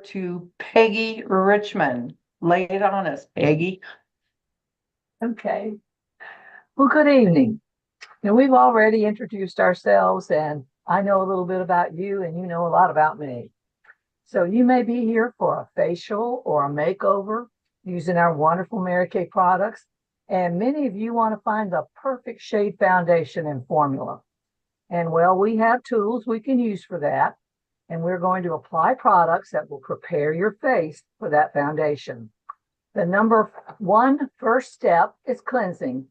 to Peggy Richmond. Lay it on us, Peggy. Okay. Well, good evening. Now, we've already introduced ourselves, and I know a little bit about you, and you know a lot about me. So you may be here for a facial or a makeover using our wonderful Mary Kay products, and many of you want to find the perfect shade foundation and formula. And well, we have tools we can use for that, and we're going to apply products that will prepare your face for that foundation. The number one first step is cleansing.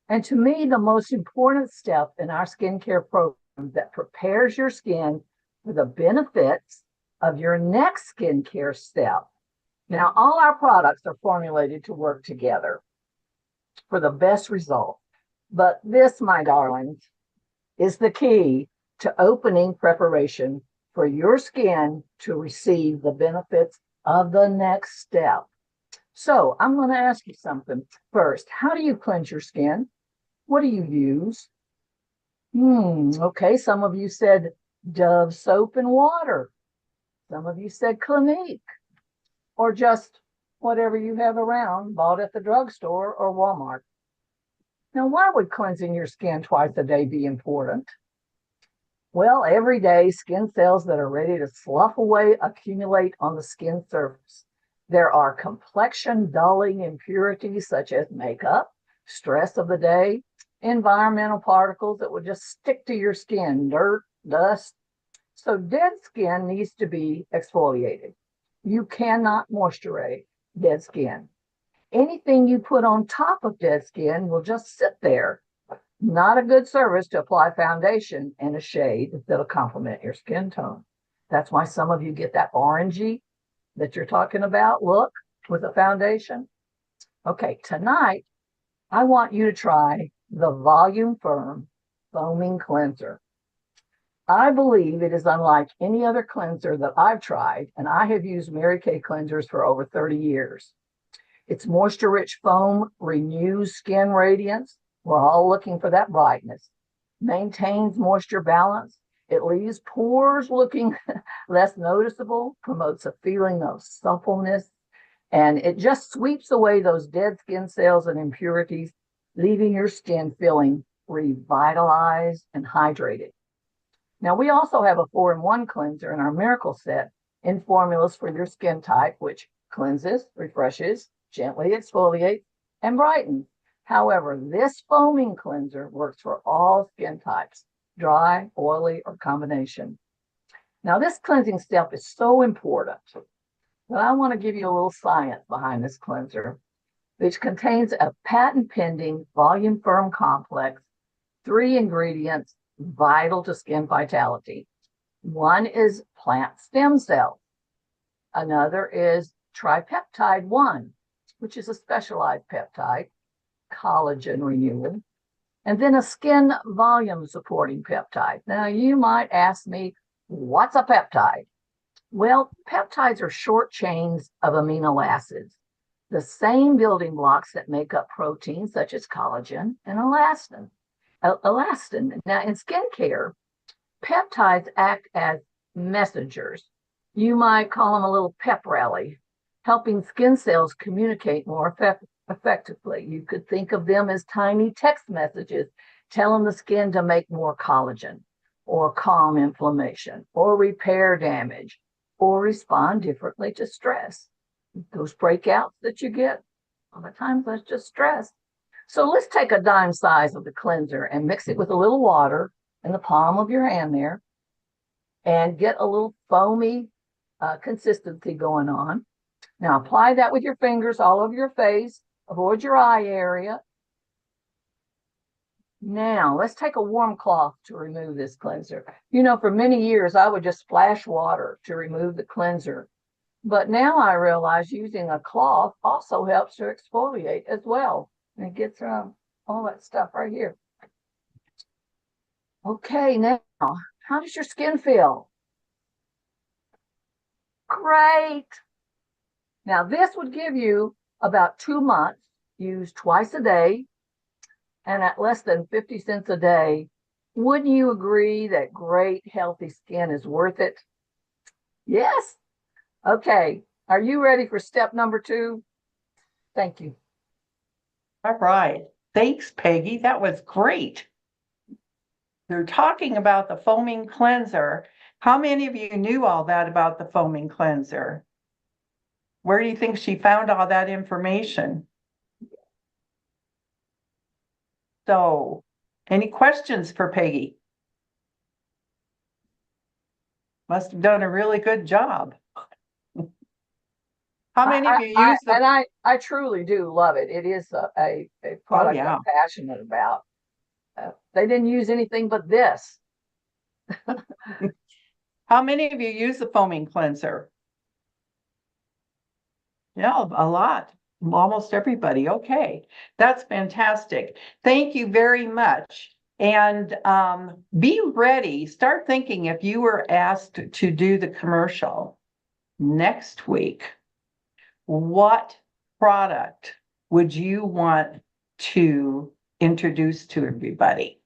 And to me, the most important step in our skincare program that prepares your skin for the benefits of your next skincare step. Now, all our products are formulated to work together for the best result. But this, my darlings, is the key to opening preparation for your skin to receive the benefits of the next step. So I'm going to ask you something first. How do you cleanse your skin? What do you use? Okay, some of you said Dove soap and water. Some of you said Clinique, or just whatever you have around, bought at the drugstore or Walmart. Now, why would cleansing your skin twice a day be important? Well, every day, skin cells that are ready to slough away accumulate on the skin surface. There are complexion dulling impurities such as makeup, stress of the day, environmental particles that will just stick to your skin, dirt, dust. So dead skin needs to be exfoliated. You cannot moisturize dead skin. Anything you put on top of dead skin will just sit there. Not a good service to apply foundation in a shade that'll complement your skin tone. That's why some of you get that orangey that you're talking about look with a foundation. Okay, tonight, I want you to try the Volume Firm Foaming Cleanser. I believe it is unlike any other cleanser that I've tried, and I have used Mary Kay cleansers for over 30 years. Its moisture-rich foam renews skin radiance. We're all looking for that brightness. Maintains moisture balance. It leaves pores looking less noticeable, promotes a feeling of suppleness, and it just sweeps away those dead skin cells and impurities, leaving your skin feeling revitalized and hydrated. Now, we also have a 4-in-1 cleanser in our Miracle Set in formulas for your skin type, which cleanses, refreshes, gently exfoliates, and brightens. However, this foaming cleanser works for all skin types, dry, oily, or combination. Now, this cleansing step is so important that I want to give you a little science behind this cleanser, which contains a patent-pending volume firm complex, 3 ingredients vital to skin vitality. One is plant stem cells. Another is tripeptide 1, which is a specialized peptide, collagen renewal, and then a skin volume supporting peptide. Now, you might ask me, what's a peptide? Well, peptides are short chains of amino acids, the same building blocks that make up proteins such as collagen and elastin. Now, in skincare, peptides act as messengers. You might call them a little pep rally, helping skin cells communicate more effectively. You could think of them as tiny text messages telling the skin to make more collagen, or calm inflammation, or repair damage, or respond differently to stress. Those breakouts that you get, a lot of times that's just stress. So let's take a dime size of the cleanser and mix it with a little water in the palm of your hand there and get a little foamy consistency going on. Now apply that with your fingers all over your face. Avoid your eye area. Now let's take a warm cloth to remove this cleanser. You know, for many years, I would just splash water to remove the cleanser. But now I realize using a cloth also helps to exfoliate as well. And it gets all that stuff right here. Okay, now, how does your skin feel? Great. Now, this would give you about 2 months, used twice a day, and at less than 50 cents a day. Wouldn't you agree that great, healthy skin is worth it? Yes. Okay, are you ready for step number 2? Thank you. All right. Thanks, Peggy. That was great. You're talking about the foaming cleanser. How many of you knew all that about the foaming cleanser? Where do you think she found all that information? So, any questions for Peggy? Must have done a really good job. How many of you use the? I truly do love it. It is a Oh, product yeah. I'm passionate about. They didn't use anything but this. How many of you use the foaming cleanser? Yeah, a lot. Almost everybody. Okay. That's fantastic. Thank you very much. And be ready. Start thinking if you were asked to do the commercial next week, what product would you want to introduce to everybody?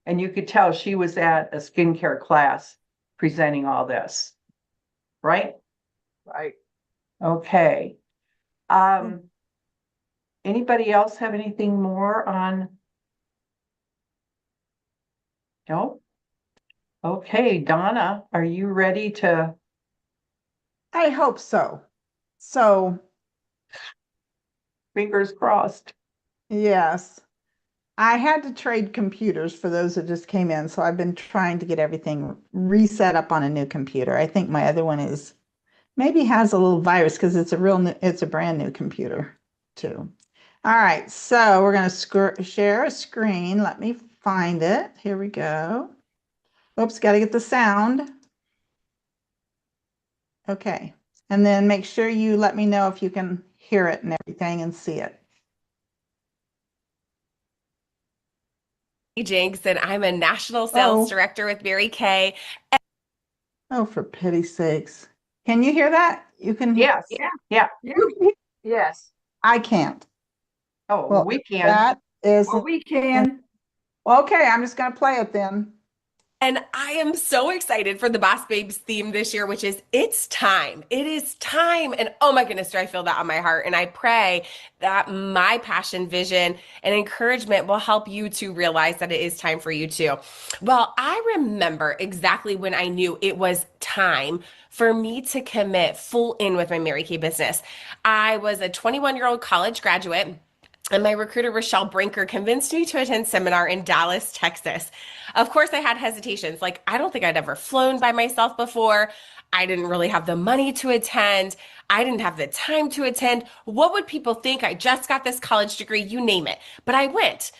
And you could tell she was at a skincare class presenting all this, right? Right. Okay. Anybody else have anything more on? No? Okay, Donna, are you ready to? I hope so. So, Fingers crossed. yes, I had to trade computers for those that just came in. So I've been trying to get everything reset up on a new computer. I think my other one is maybe has a little virus because it's a it's a brand new computer too. All right, so we're going to share a screen. Let me find it. Here we go. Oops, got to get the sound. Okay, and then make sure you let me know if you can hear it and everything and see it. Jinx, and I'm a national sales Oh. director with Mary Kay. Oh, for pity's sakes. Can you hear that? You can hear? Yes. Yeah. Yes. I can't. Oh, Well, we can. that is, Well, we can. okay, I'm just going to play it then. And I am so excited for the Boss Babes theme this year, which is it's time. It is time. And oh my goodness, do I feel that on my heart. And I pray that my passion, vision, and encouragement will help you to realize that it is time for you too. Well, I remember exactly when I knew it was time for me to commit full in with my Mary Kay business. I was a 21-year-old college graduate. And my recruiter, Rochelle Brinker, convinced me to attend seminar in Dallas, Texas. Of course, I had hesitations. Like, I don't think I'd ever flown by myself before. I didn't really have the money to attend. I didn't have the time to attend. What would people think? I just got this college degree, you name it. But I went.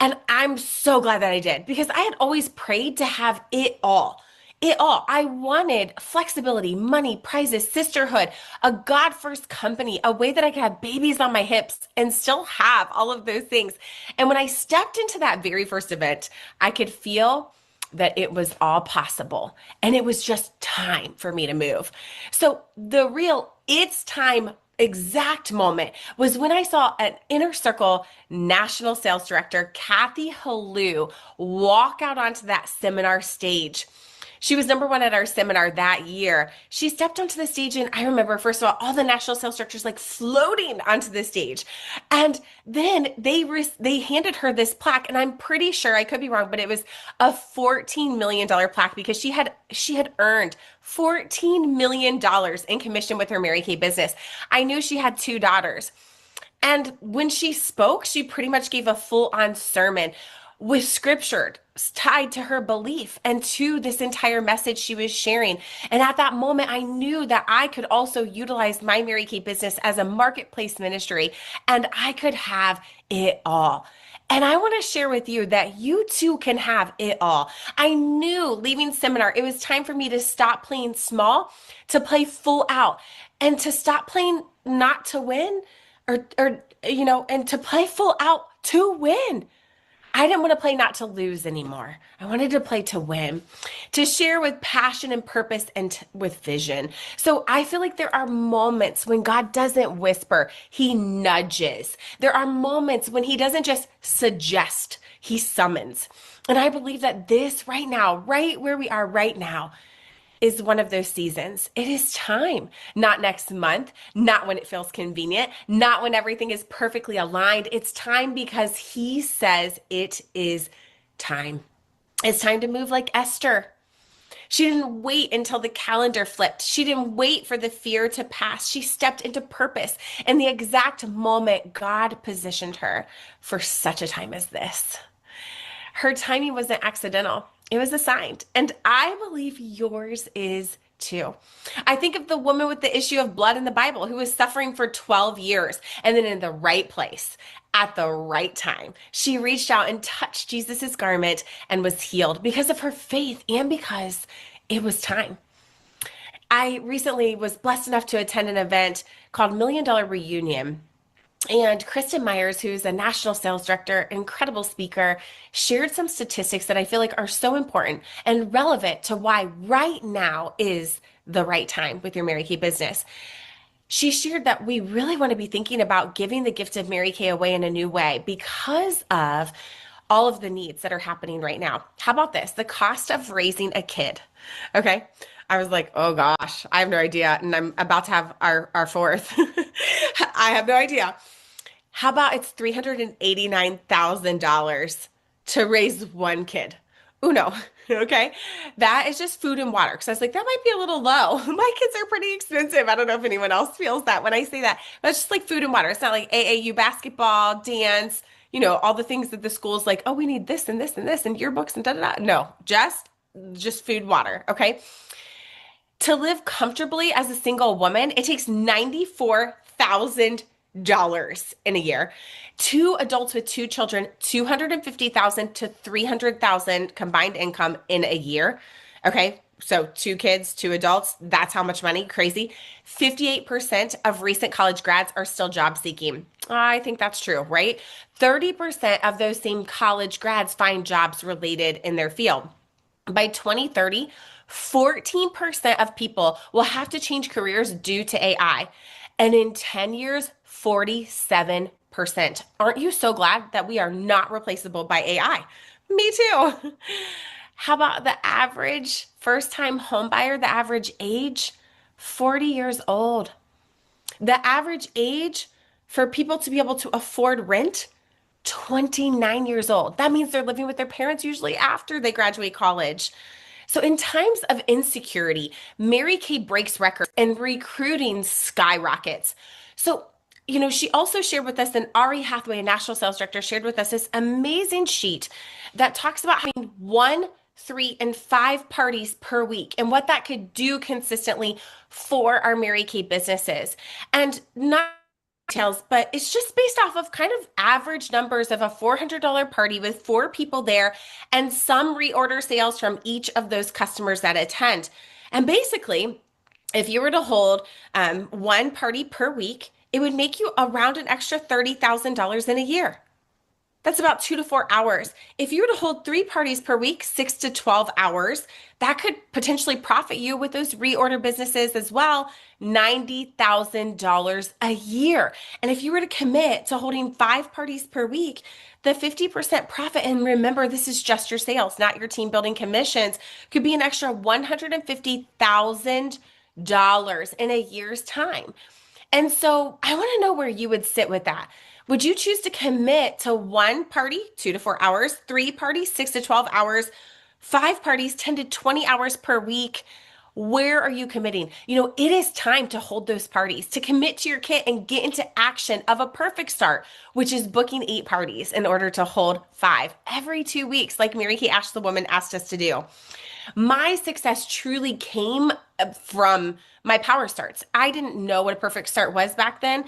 And I'm so glad that I did because I had always prayed to have it all. It all. I wanted flexibility, money, prizes, sisterhood, a God first company, a way that I could have babies on my hips and still have all of those things. And when I stepped into that very first event, I could feel that it was all possible. And it was just time for me to move. So the real it's time exact moment was when I saw an inner circle national sales director, Kathy Halou, walk out onto that seminar stage. She was number one at our seminar that year. She stepped onto the stage, and I remember, first of all the national sales directors like floating onto the stage. And then they handed her this plaque, and I'm pretty sure, I could be wrong, but it was a $14 million plaque because she had earned $14 million in commission with her Mary Kay business. I knew she had 2 daughters. And when she spoke, she pretty much gave a full-on sermon with scripture tied to her belief and to this entire message she was sharing. And at that moment, I knew that I could also utilize my Mary Kay business as a marketplace ministry, and I could have it all. And I want to share with you that you too can have it all. I knew leaving seminar, it was time for me to stop playing small, to play full out, and to stop playing not to win, or and to play full out to win. I didn't want to play not to lose anymore. I wanted to play to win, to share with passion and purpose and with vision. So I feel like there are moments when God doesn't whisper, he nudges. There are moments when he doesn't just suggest, he summons. And I believe that this right now, right where we are right now, is one of those seasons. It is time, not next month, not when it feels convenient, not when everything is perfectly aligned. It's time because he says it is time. It's time to move like Esther. She didn't wait until the calendar flipped. She didn't wait for the fear to pass. She stepped into purpose in the exact moment God positioned her for such a time as this. Her timing wasn't accidental, it was assigned. And I believe yours is too. I think of the woman with the issue of blood in the Bible who was suffering for 12 years, and then in the right place at the right time, she reached out and touched Jesus's garment and was healed because of her faith and because it was time. I recently was blessed enough to attend an event called Million Dollar Reunion. And Kristen Myers, who's a national sales director, incredible speaker, shared some statistics that I feel like are so important and relevant to why right now is the right time with your Mary Kay business. She shared that we really want to be thinking about giving the gift of Mary Kay away in a new way because of all of the needs that are happening right now. How about this? The cost of raising a kid. Okay. I was like, oh gosh, I have no idea. And I'm about to have our fourth. I have no idea. How about it's $389,000 to raise one kid? Uno, okay? That is just food and water. Because I was like, that might be a little low. My kids are pretty expensive. I don't know if anyone else feels that when I say that. But it's just like food and water. It's not like AAU basketball, dance, all the things that the school's like, oh, we need this and this and this and yearbooks and da-da-da. No, just food, water, okay? To live comfortably as a single woman, it takes $94,000 in a year. Two adults with two children, $250,000 to $300,000 combined income in a year. Okay, so two kids, two adults, that's how much money, crazy. 58% of recent college grads are still job seeking. I think that's true, right? 30% of those same college grads find jobs related in their field. By 2030, 14% of people will have to change careers due to AI. And in 10 years, 47%. Aren't you so glad that we are not replaceable by AI? Me too. How about the average first-time homebuyer, the average age? 40 years old. The average age for people to be able to afford rent? 29 years old. That means they're living with their parents usually after they graduate college. So in times of insecurity, Mary Kay breaks records and recruiting skyrockets. So, she also shared with us, and Ari Hathaway, a national sales director, shared with us this amazing sheet that talks about having 1, 3, and 5 parties per week and what that could do consistently for our Mary Kay businesses. And not details, but it's just based off of kind of average numbers of a $400 party with 4 people there and some reorder sales from each of those customers that attend. And basically, if you were to hold 1 party per week, it would make you around an extra $30,000 in a year. That's about 2 to 4 hours. If you were to hold 3 parties per week, 6 to 12 hours, that could potentially profit you with those reorder businesses as well, $90,000 a year. And if you were to commit to holding 5 parties per week, the 50% profit, and remember, this is just your sales, not your team building commissions, could be an extra $150,000 in a year's time. And so I want to know where you would sit with that. Would you choose to commit to 1 party, 2 to 4 hours, 3 parties, 6 to 12 hours, 5 parties, 10 to 20 hours per week? Where are you committing? It is time to hold those parties, to commit to your kit and get into action of a perfect start, which is booking 8 parties in order to hold 5 every 2 weeks, like Mary Kay Ash, the woman, asked us to do. My success truly came from my power starts. I didn't know what a perfect start was back then.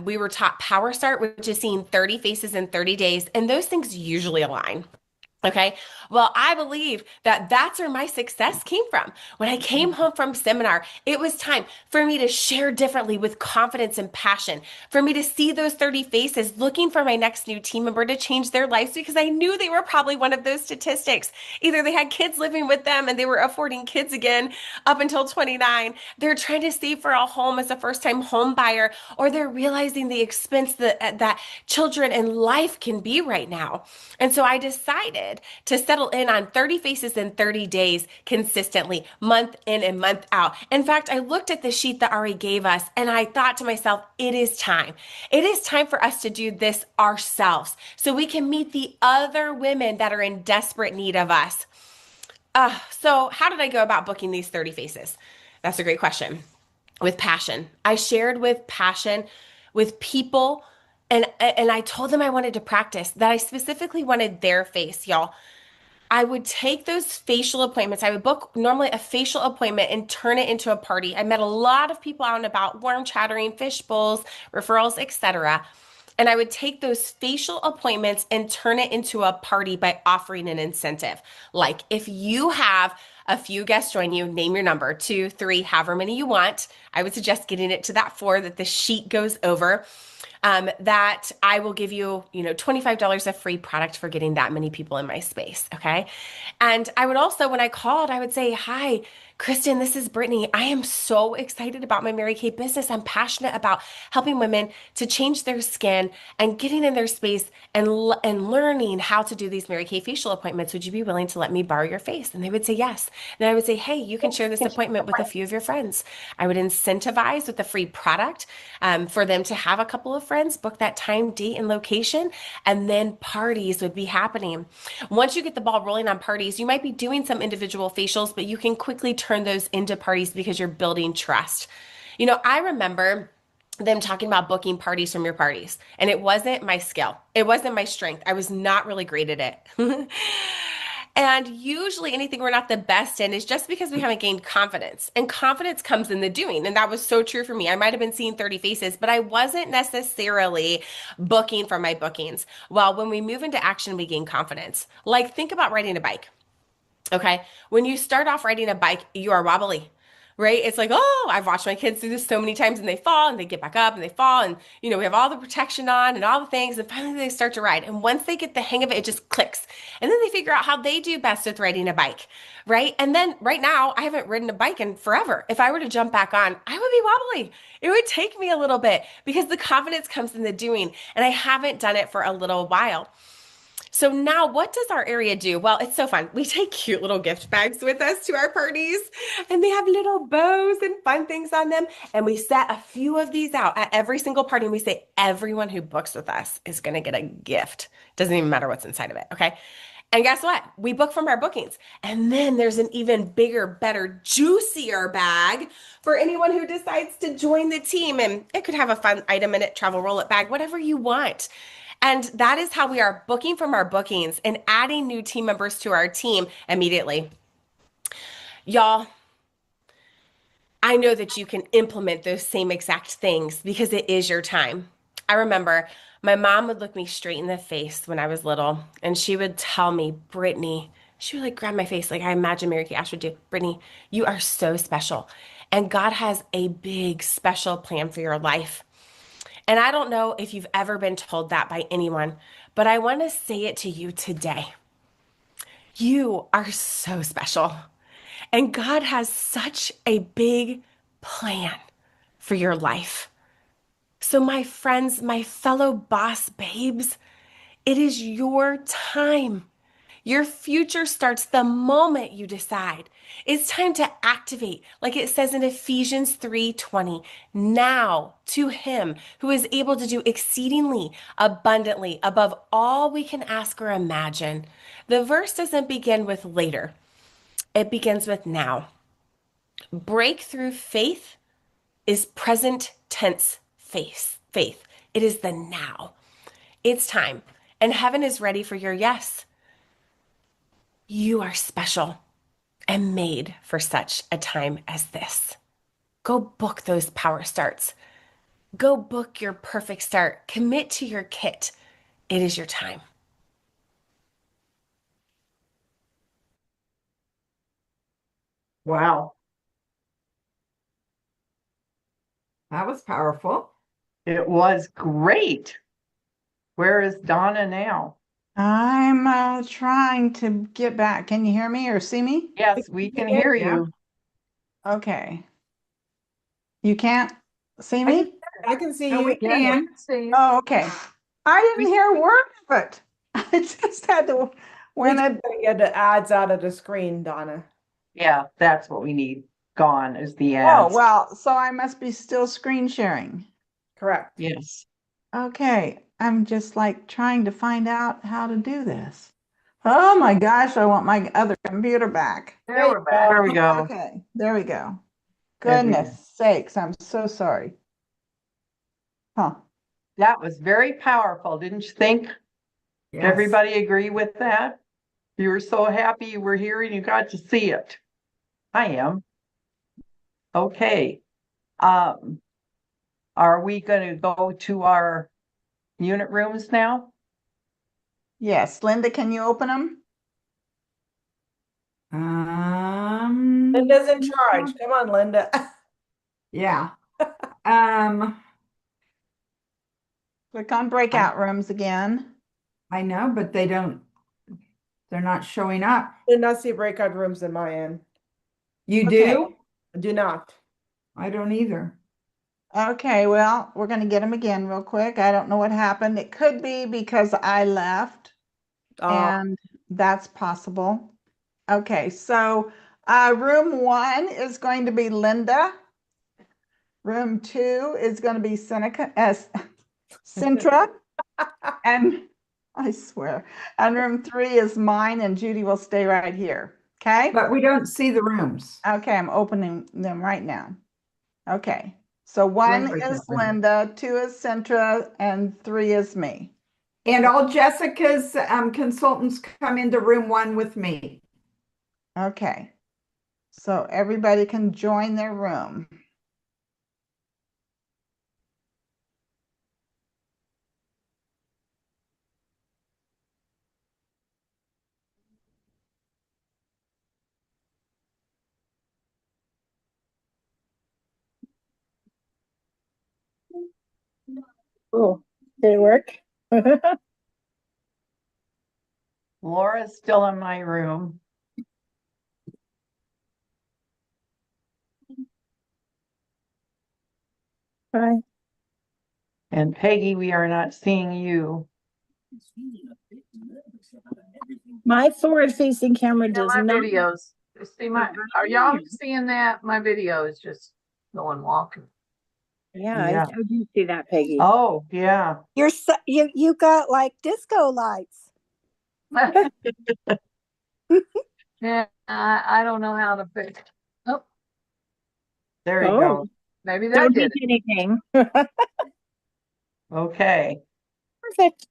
We were taught power start, which is seeing 30 faces in 30 days, and those things usually align. Okay. Well, I believe that that's where my success came from. When I came home from seminar, it was time for me to share differently with confidence and passion, for me to see those 30 faces looking for my next new team member to change their lives because I knew they were probably one of those statistics. Either they had kids living with them and they were affording kids again up until 29. They're trying to save for a home as a first-time home buyer, or they're realizing the expense that children and life can be right now. And so I decided decided to settle in on 30 faces in 30 days consistently, month in and month out. In fact, I looked at the sheet that Ari gave us and I thought to myself, it is time. It is time for us to do this ourselves so we can meet the other women that are in desperate need of us. So how did I go about booking these 30 faces? That's a great question. With passion. I shared with passion with people and I told them I wanted to practice, that I specifically wanted their face, y'all. I would take those facial appointments. I would book normally a facial appointment and turn it into a party. I met a lot of people out and about, warm chattering, fish bowls, referrals, etc. And I would take those facial appointments and turn it into a party by offering an incentive. Like if you have a few guests join you, name your number, 2, 3, however many you want. I would suggest getting it to that 4 that the sheet goes over. That I will give you, $25 of free product for getting that many people in my space. Okay. And I would also, when I called, I would say, hi, Kristen, this is Brittany. I am so excited about my Mary Kay business. I'm passionate about helping women to change their skin and getting in their space and learning how to do these Mary Kay facial appointments. Would you be willing to let me borrow your face? And they would say yes. Then I would say, hey, you can share this appointment with a few of your friends. I would incentivize with a free product for them to have a couple of friends, book that time, date, and location, and then parties would be happening. Once you get the ball rolling on parties, you might be doing some individual facials, but you can quickly turn those into parties because you're building trust. I remember them talking about booking parties from your parties, and it wasn't my skill. It wasn't my strength. I was not really great at it. And usually anything we're not the best in is just because we haven't gained confidence. And confidence comes in the doing. And that was so true for me. I might have been seeing 30 faces, but I wasn't necessarily booking for my bookings. Well, when we move into action, we gain confidence. Like think about riding a bike. Okay. When you start off riding a bike, you are wobbly, right? It's like, oh, I've watched my kids do this so many times and they fall and they get back up and they fall. And, we have all the protection on and all the things. And finally they start to ride. And once they get the hang of it, it just clicks. And then they figure out how they do best with riding a bike, right? And then right now, I haven't ridden a bike in forever. If I were to jump back on, I would be wobbly. It would take me a little bit because the confidence comes in the doing. And I haven't done it for a little while. So now what does our area do? Well, it's so fun. We take cute little gift bags with us to our parties and they have little bows and fun things on them. And we set a few of these out at every single party. And we say, everyone who books with us is going to get a gift. Doesn't even matter what's inside of it. Okay. And guess what? We book from our bookings. And then there's an even bigger, better, juicier bag for anyone who decides to join the team. And it could have a fun item in it, travel roll-up bag, whatever you want. And that is how we are booking from our bookings and adding new team members to our team immediately. Y'all, I know that you can implement those same exact things because it is your time. I remember my mom would look me straight in the face when I was little and she would tell me, Brittany, she would grab my face like I imagine Mary Kay Ash would do. Brittany, you are so special. And God has a big special plan for your life. And I don't know if you've ever been told that by anyone, but I want to say it to you today. You are so special. And God has such a big plan for your life. So my friends, my fellow boss babes, it is your time. Your future starts the moment you decide. It's time to activate, like it says in Ephesians 3:20, now to him who is able to do exceedingly abundantly above all we can ask or imagine. The verse doesn't begin with later. It begins with now. Breakthrough faith is present tense faith. It is the now. It's time. And heaven is ready for your yes. You are special and made for such a time as this. Go book those power starts. Go book your perfect start. Commit to your kit. It is your time. Wow. That was powerful. It was great. Where is Donna now? I'm trying to get back. Can you hear me or see me? Yes, we can hear Yeah. you. Okay. You can't see me? I can see No, you. we can see you. Oh, okay. I didn't hear a word of it. I just had to When We it, just gotta get the ads out of the screen, Donna. Yeah, that's what we need. Gone is the oh, ads. well, so I must be still screen sharing. Correct. Yes. Okay, I'm just like trying to find out how to do this. Oh my gosh, I want my other computer back. There we're back. There we go. Okay, there we go. There we Goodness sakes, I'm so sorry. Huh. That was very powerful, didn't you think? Yes. Everybody agree with that? You were so happy you were here and you got to see it. I am. Okay. Are we going to go to our unit rooms now? Yes, Linda, can you open them? Linda's in charge. Come on, Linda. Yeah. Um, Click on breakout rooms again. I know, but they're not showing up. Did not see breakout rooms in my end. You Okay. do? I do not. I don't either. Okay, well, we're going to get them again real quick. I don't know what happened. It could be because I left, and that's possible. Okay, so room 1 is going to be Linda. Room 2 is going to be Centra, and I swear, and room 3 is mine, and Judy will stay right here. Okay? But we don't see the rooms. Okay, I'm opening them right now. Okay, so 1 Right is there. Linda, 2 is Centra, and 3 is me. And all Jessica's consultants come into room 1 with me. Okay, so everybody can join their room. Oh, did it work? Laura's still in my room. Hi. And Peggy, we are not seeing you. My forward-facing camera does My not. videos. See my, are y'all seeing that? My video is just going walking. Yeah, Yeah. I do see that, Peggy. Oh, yeah. You got like disco lights. Yeah, I don't know how to fix. Oh, There you go. maybe that Don't did take it. anything. Okay. Perfect.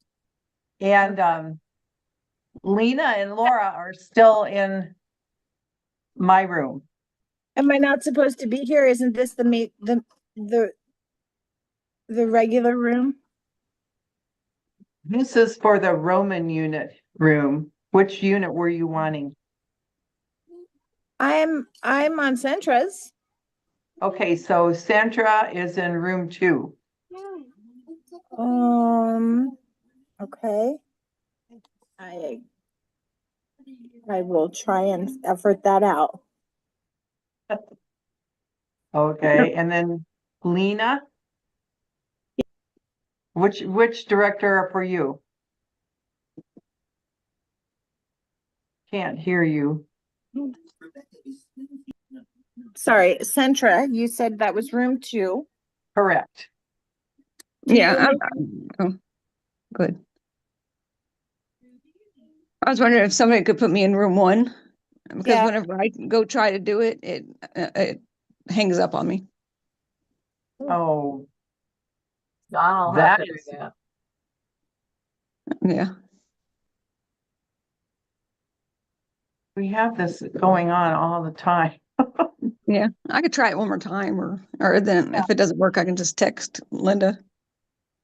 And Lena and Laura are still in my room. Am I not supposed to be here? Isn't this the regular room? This is for the Roman unit room. Which unit were you wanting? I'm on Centra's. Okay, so Sandra is in room 2. Okay. I will try and effort that out. Okay, and then Lena? Which director for you? Can't hear you. Sorry, Centra, you said that was room 2. Correct. Yeah, good. I was wondering if somebody could put me in room 1, because Yeah. whenever I go try to do it, it hangs up on me. Oh, I'll have that to do is that. Yeah. we have this going on all the time. Yeah, I could try it one more time, or then if it doesn't work, I can just text Linda.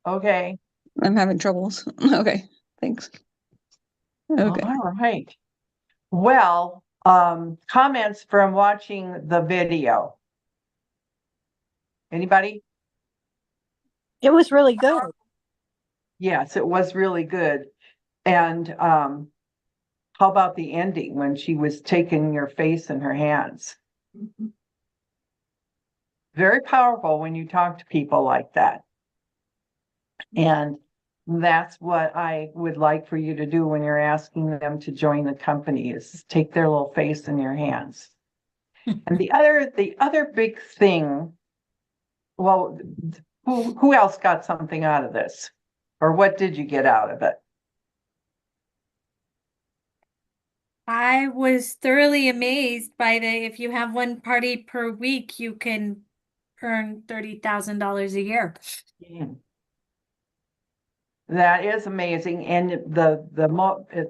Okay. I'm having troubles. Okay, thanks. Okay. All right. Well, comments from watching the video. Anybody? It was really good. Yes, it was really good. And how about the ending when she was taking your face in her hands? Very powerful when you talk to people like that. And That's what I would like for you to do when you're asking them to join the company, is take their little face in your hands. And the other big thing, well, who else got something out of this? Or what did you get out of it? I was thoroughly amazed by if you have one party per week, you can earn $30,000 a year. That is amazing. And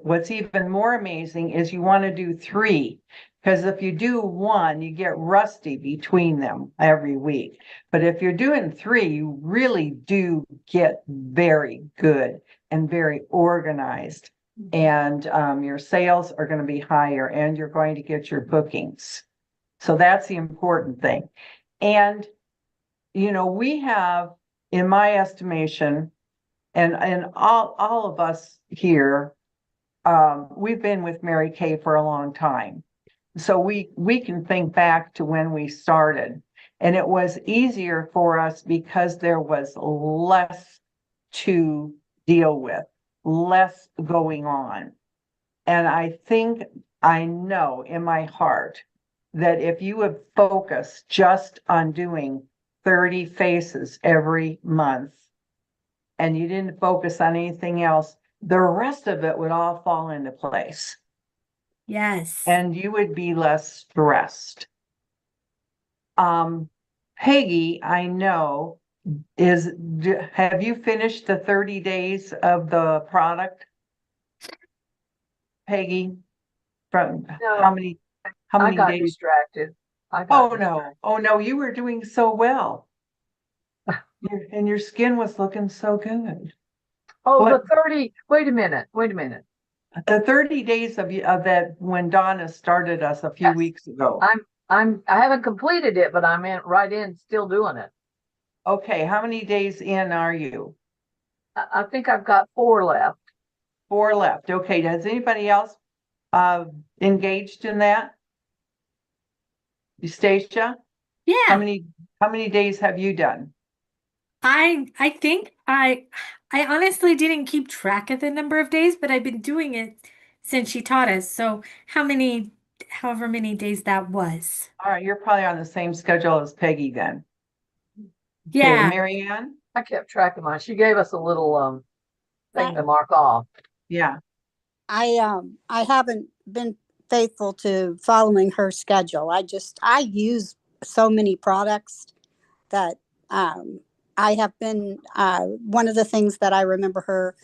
what's even more amazing is you want to do 3, because if you do 1, you get rusty between them every week. But if you're doing 3, you really do get very good and very organized. And your sales are going to be higher, and you're going to get your bookings. So that's the important thing. And, we have, in my estimation, and all of us here, we've been with Mary Kay for a long time. So we can think back to when we started, and it was easier for us because there was less to deal with, less going on. And I know in my heart that if you would focus just on doing 30 faces every month, and you didn't focus on anything else, the rest of it would all fall into place. Yes. And you would be less stressed. Peggy, I know, have you finished the 30 days of the product? Peggy, from No, how many I got days? distracted. Oh no, you were doing so well. And your skin was looking so good. Oh, What? the 30, wait a minute. The 30 days of that, when Donna started us a few Yes. weeks ago. I haven't completed it, but I'm still doing it. Okay, how many days in are you? I think I've got 4 left. 4 left. Okay, has anybody else engaged in that? Eustacia? Yeah. How many days have you done? I think I honestly didn't keep track of the number of days, but I've been doing it since she taught us. So however many days that was. All right, you're probably on the same schedule as Peggy then. Yeah. Okay, Mary Ann? I kept track of mine. She gave us a little thing I- to mark off. Yeah. I haven't been faithful to following her schedule. I use so many products that I have been one of the things that I remember her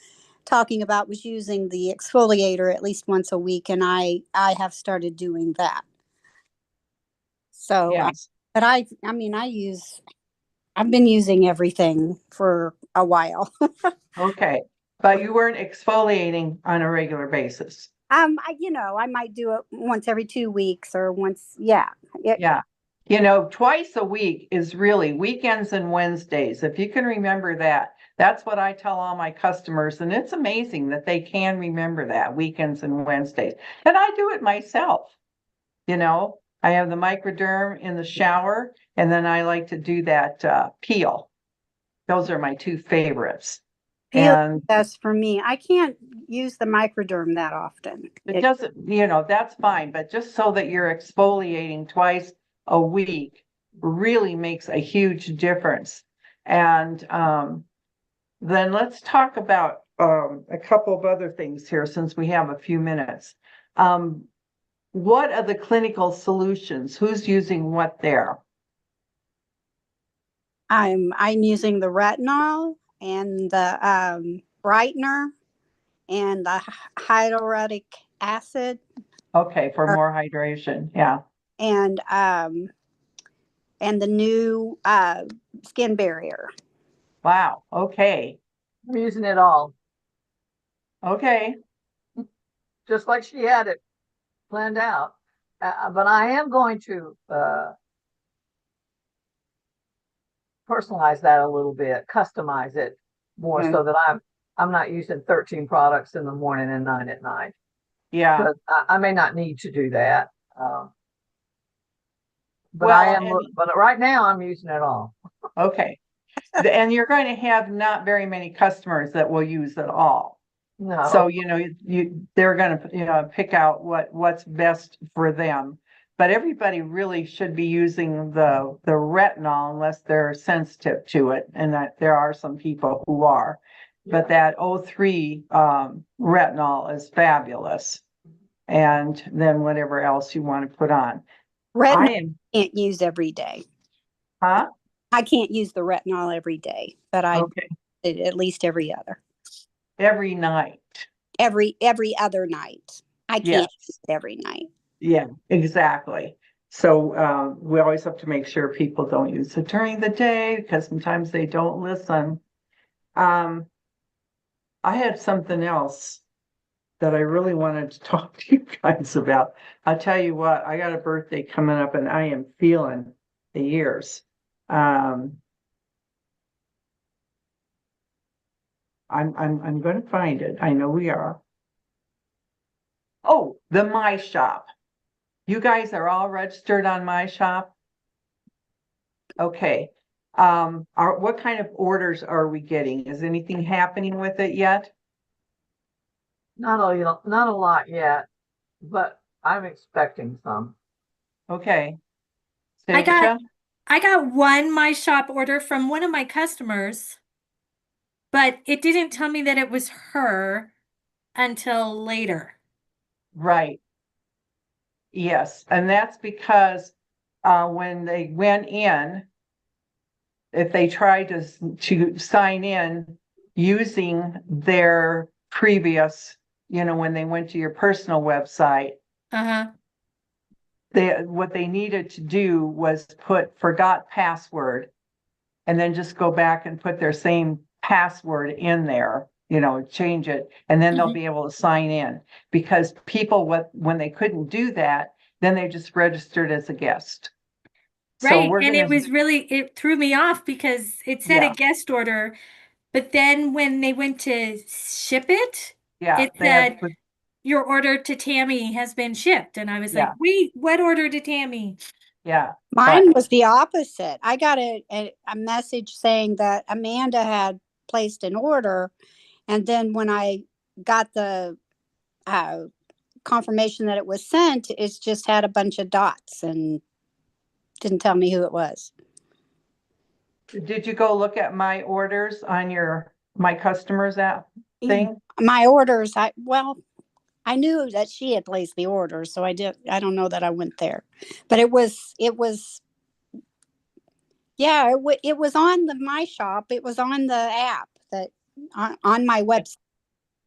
talking about was using the exfoliator at least once a week, and I have started doing that. So Yes. but I've been using everything for a while. Okay, but you weren't exfoliating on a regular basis. I might do it once every 2 weeks or once. Yeah. Yeah. Twice a week is really weekends and Wednesdays. If you can remember that, that's what I tell all my customers. And it's amazing that they can remember that, weekends and Wednesdays. And I do it myself. I have the microderm in the shower, and then I like to do that peel. Those are my 2 favorites. Peel And best for me. I can't use the microderm that often. it doesn't, that's fine, but just so that you're exfoliating twice a week really makes a huge difference. And then let's talk about a couple of other things here since we have a few minutes. What are the clinical solutions? Who's using what there? I'm using the retinol and the brightener and the hyaluronic acid Okay, for more hydration. Yeah. and the new skin barrier. Wow. Okay. I'm using it all, Okay. just like she had it planned out. But I am going to personalize that a little bit, customize it more so that I'm not using 13 products in the morning and 9 at night. Yeah. 'Cause I may not need to do that. But Well, but right now I'm using it all. Okay. And you're going to have not very many customers that will use it all. No. So, they're gonna, pick out what's best for them. But everybody really should be using the retinol unless they're sensitive to it, and that there are some people who are. But that O3 retinol is fabulous. And then whatever else you want to put on. Retinol can't use every day. Huh? I can't use the retinol every day, but I Okay. at least every other. Every night. Every other night. I can't Yes. use it every night. Yeah, exactly. So we always have to make sure people don't use it during the day because sometimes they don't listen. I had something else that I really wanted to talk to you guys about. I'll tell you what, I got a birthday coming up and I am feeling the years. I'm going to find it. I know we are. Oh, the My Shop. You guys are all registered on My Shop? Okay. What kind of orders are we getting? Is anything happening with it yet? Not a lot yet, but I'm expecting some. Okay. I Stacia? got one My Shop order from one of my customers, but it didn't tell me that it was her until later. Right. Yes, and that's because when they went in, if they tried to sign in using their previous, when they went to your personal website, Uh-huh. what they needed to do was put forgot password and then just go back and put their same password in there, change it, and then they'll be able to sign in. Because people, when they couldn't do that, then they just registered as a guest. So Right. we're And gonna, it threw me off because it said a guest order, but then when they went to ship it, yeah, it said your order to Tammy has been shipped. And I was like, wait, what order to Tammy? yeah. Mine was the opposite. I got a message saying that Amanda had placed an order, and then when I got the confirmation that it was sent, it's just had a bunch of dots and didn't tell me who it was. Did you go look at my orders on my customers app thing? My orders, I knew that she had placed the order, so I don't know that I went there, but it was yeah, it was on the My Shop. It was on the app that on my website.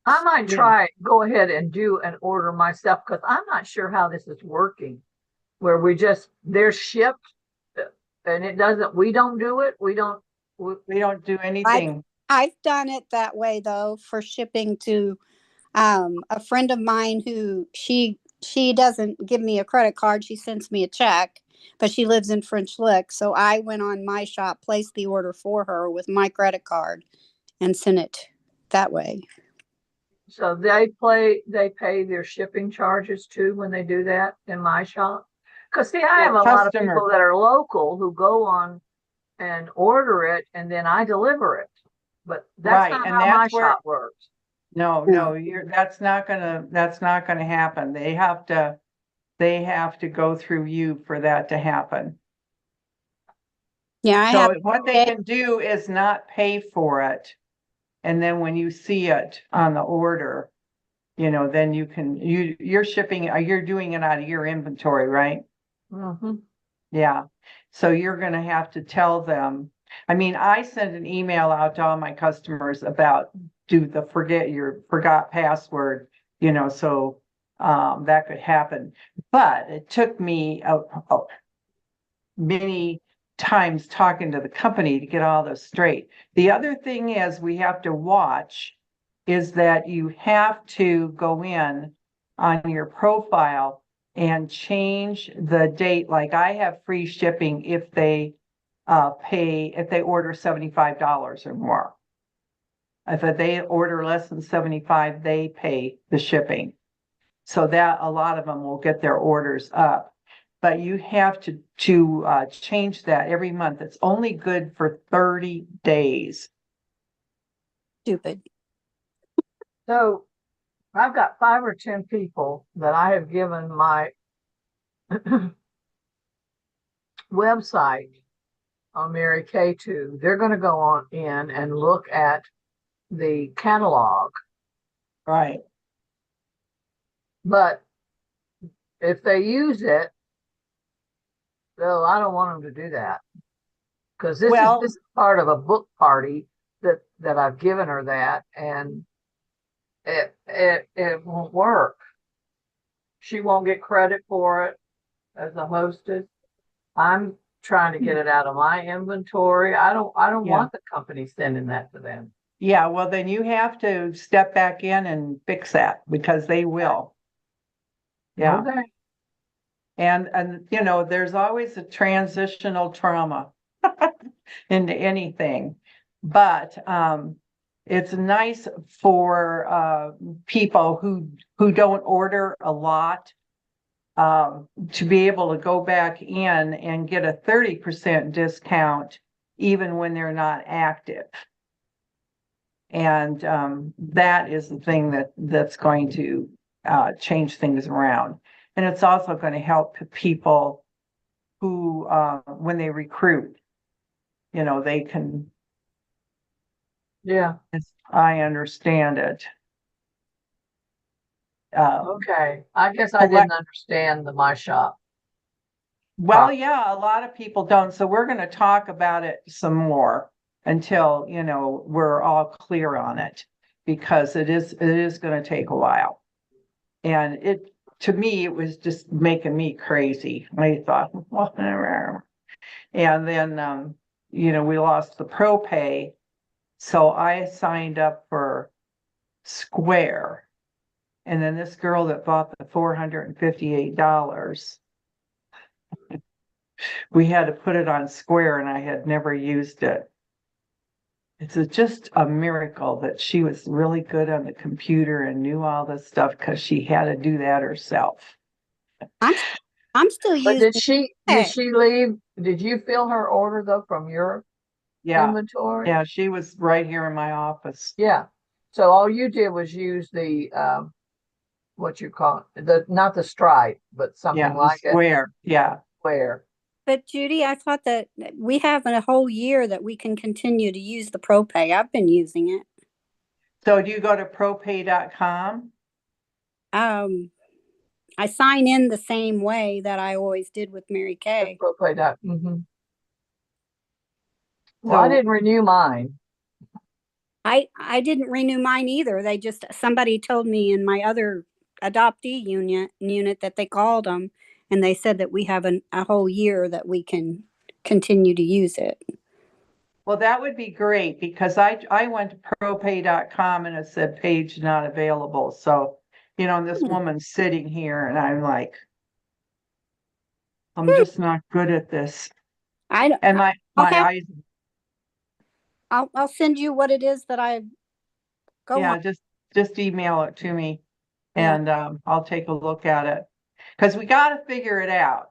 I might go ahead and do an order myself because I'm not sure how this is working. Where they're shipped and we don't do it. We don't do anything. I've done it that way though for shipping to a friend of mine who she doesn't give me a credit card. She sends me a check, but she lives in French Lick. So I went on My Shop, placed the order for her with my credit card and sent it that way. So they pay their shipping charges too when they do that in My Shop? Because see, I have a lot of people that are local who go on and order it and then I deliver it. But that's not how My Shop works. No, that's not gonna happen. They have to go through you for that to happen. Yeah, so what they can do is not pay for it. And then when you see it on the order, then you're shipping, you're doing it out of your inventory, right? Mm-hmm. Yeah. So you're going to have to tell them. I mean, I sent an email out to all my customers about forgot password, so that could happen. But it took me many times talking to the company to get all this straight. The other thing is we have to watch is that you have to go in on your profile and change the date. Like I have free shipping if they order $75 or more. If they order less than 75, they pay the shipping. So that a lot of them will get their orders up. but you have to change that every month. It's only good for 30 days. Stupid. So I've got 5 or 10 people that I have given my website on Mary Kay to. They're going to go on in and look at the catalog. Right. But if they use it, though, I don't want them to do that. Because this is part of a book party that I've given her that, and it won't work. She won't get credit for it as a hostess. I'm trying to get it out of my inventory. I don't want the company sending that to them. Yeah, well, then you have to step back in and fix that because they will. Yeah. Okay. And you know, there's always a transitional trauma into anything. But it's nice for people who don't order a lot to be able to go back in and get a 30% discount even when they're not active. And that is the thing that's going to change things around. And it's also going to help people who, when they recruit, you know, they can. Yeah. I understand it. Okay. I guess I didn't understand the My Shop. Well, yeah, a lot of people don't. So we're going to talk about it some more until, you know, we're all clear on it, because it is going to take a while. And to me, it was just making me crazy. I thought, whatever. And then, you know, we lost the pro pay. So I signed up for Square. And then this girl that bought the $458, we had to put it on Square, and I had never used it. It's just a miracle that she was really good on the computer and knew all this stuff, because she had to do that herself. I'm still But using. did she leave? Did you fill her order though from your inventory? Yeah, she was right here in my office. Yeah. So all you did was use the what you call it, not the Stripe, but something like Square. Yeah. Square. But Judy, I thought that we have a whole year that we can continue to use the ProPay. I've been using it. So do you go to propay.com? I sign in the same way that I always did with Mary Kay. ProPay. Well, I didn't renew mine. I didn't renew mine either. Somebody told me in my other adoptee unit that they called them and they said that we have a whole year that we can continue to use it. Well, that would be great, because I went to propay.com and it said page not available. So, you know, this woman's sitting here and I'm like, I'm just not good at this. And my eyes. I'll send you what it is that I go on. Just email it to me and I'll take a look at it, because we got to figure it out.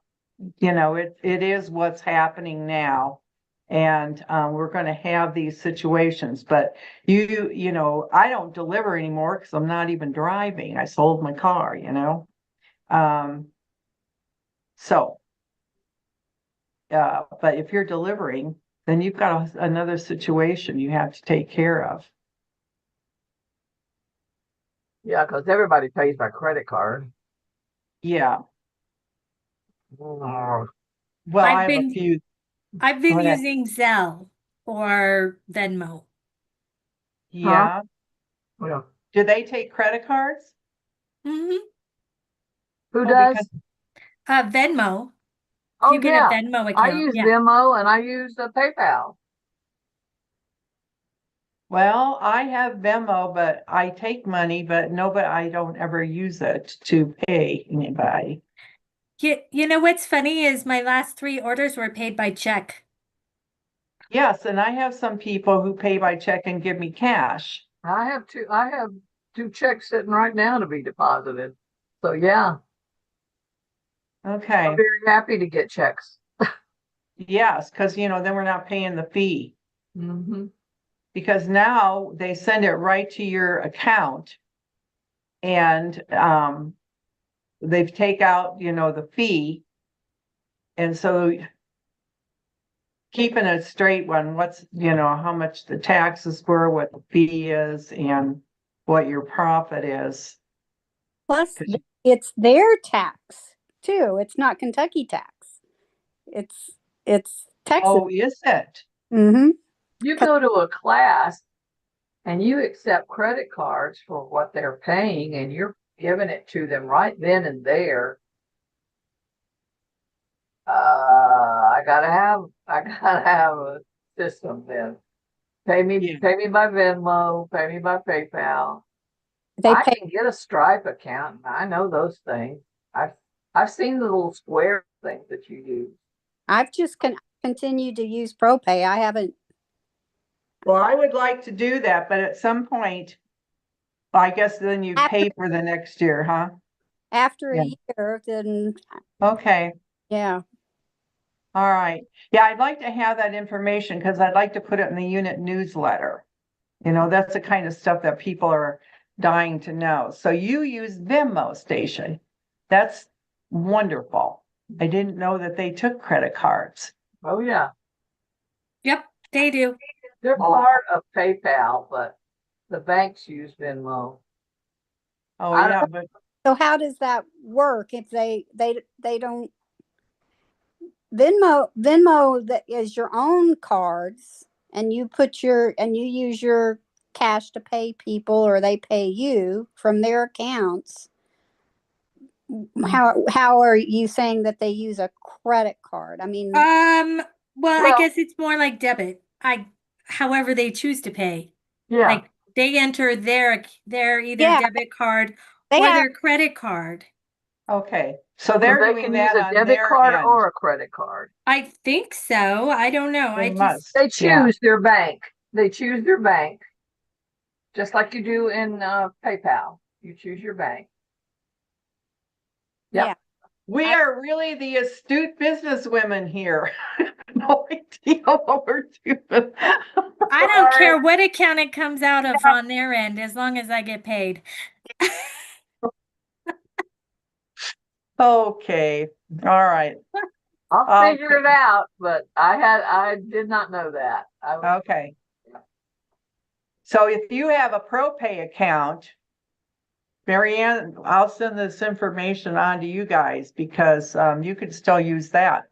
You know, it is what's happening now. And we're going to have these situations, but you know, I don't deliver anymore because I'm not even driving. I sold my car, you know. But if you're delivering, then you've got another situation you have to take care of. Yeah, because everybody pays by credit card. Yeah. Oh. Well, I have a few. I've been using Zelle or Venmo. Yeah. Huh? Yeah. Do they take credit cards? Mm-hmm. Who does? Venmo. Oh, you get a Venmo account. I use Venmo and I use PayPal. Well, I have Venmo, but I take money, but I don't ever use it to pay anybody. You know what's funny is my last 3 orders were paid by check. Yes, and I have some people who pay by check and give me cash. I have 2 checks sitting right now to be deposited. So yeah. Okay, I'm very happy to get checks. yes, because then we're not paying the fee. Mm-hmm. Because now they send it right to your account. And they've take out, the fee. And so keeping a straight one, what's, how much the taxes were, what the fee is, and what your profit is. Plus, 'Cause it's their tax too. It's not Kentucky tax. It's Texas. Oh, is it? Mm-hmm. You go to a class and you accept credit cards for what they're paying and you're giving it to them right then and there. I gotta have a system then. Yeah. Pay me by Venmo, pay me by PayPal. They I pay. can get a Stripe account. I know those things. I've seen the little square things that you use. I've just continued to use ProPay. I haven't. Well, I would like to do that, but at some point, I guess then you After, pay for the next year, huh? after Yeah. a year, then Okay. yeah. All right. Yeah, I'd like to have that information because I'd like to put it in the unit newsletter. That's the kind of stuff that people are dying to know. So you use Venmo Station. That's wonderful. I didn't know that they took credit cards. Oh yeah. Yep, they do. They're part of PayPal, but the banks use Venmo. Oh, I yeah, but So how does that work if they don't Venmo that is your own cards and you use your cash to pay people or they pay you from their accounts. How are you saying that they use a credit card? I mean, Well, I Well- guess it's more like debit. However they choose to pay. Yeah. Like they enter their either Yeah. debit card they or have their credit card. okay. So So they're they doing can that use a on debit their card end. or a credit card. I think so. I don't know. They I just must. They Yeah. choose their bank. They choose their bank, just like you do in PayPal. You choose your bank. Yep. yeah. We are really the astute businesswomen here. No idea what we're doing. I don't care what account it comes out of on their end as long as I get paid. Okay. All right. I'll figure Okay. it out, but I did not know that. Okay. So if you have a ProPay account, Marianne, I'll send this information on to you guys because you can still use that.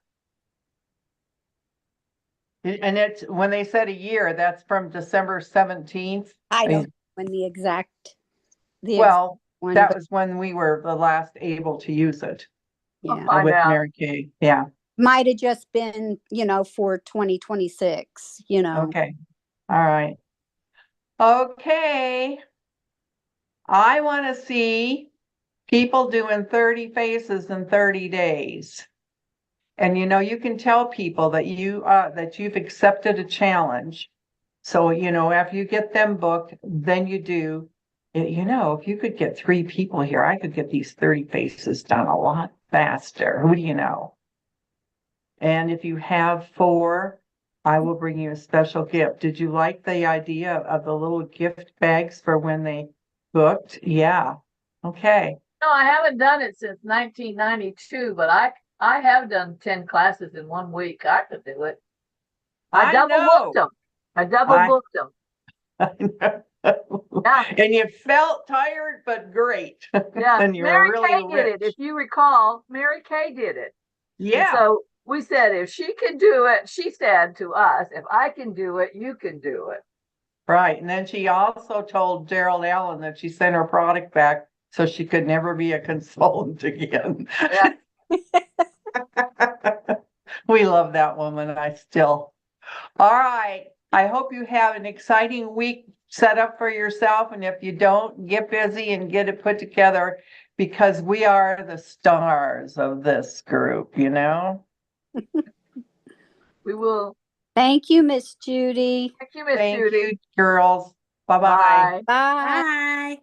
And it's when they said a year, that's from December 17th. I don't know when the exact Well, one, that but was when we were the last able to use it yeah. Find with out. Mary Kay. Yeah. Might have just been, for 2026, Okay. All right. Okay. I want to see people doing 30 faces in 30 days. And you can tell people that you've accepted a challenge. So, after you get them booked, then you do. If you could get 3 people here, I could get these 30 faces done a lot faster. Who do you know? And if you have 4, I will bring you a special gift. Did you like the idea of the little gift bags for when they booked? Yeah. Okay. No, I haven't done it since 1992, but I have done 10 classes in 1 week. I could do it. I double booked them. I double booked them. Yeah. And you felt tired, but great. Yeah. And you were Mary really Kay did it. rich. If you recall, Mary Kay did it. And Yeah. so we said, if she can do it, she said to us, if I can do it, you can do it. Right. And then she also told Gerald Allen that she sent her product back so she could never be a consultant again. Yeah. We love that woman. All right. I hope you have an exciting week set up for yourself. And if you don't, get busy and get it put together because we are the stars of this group, We will. Thank you, Miss Judy. Thank you, Miss Thank Judy. you, girls. Bye-bye. Bye. Bye. Bye.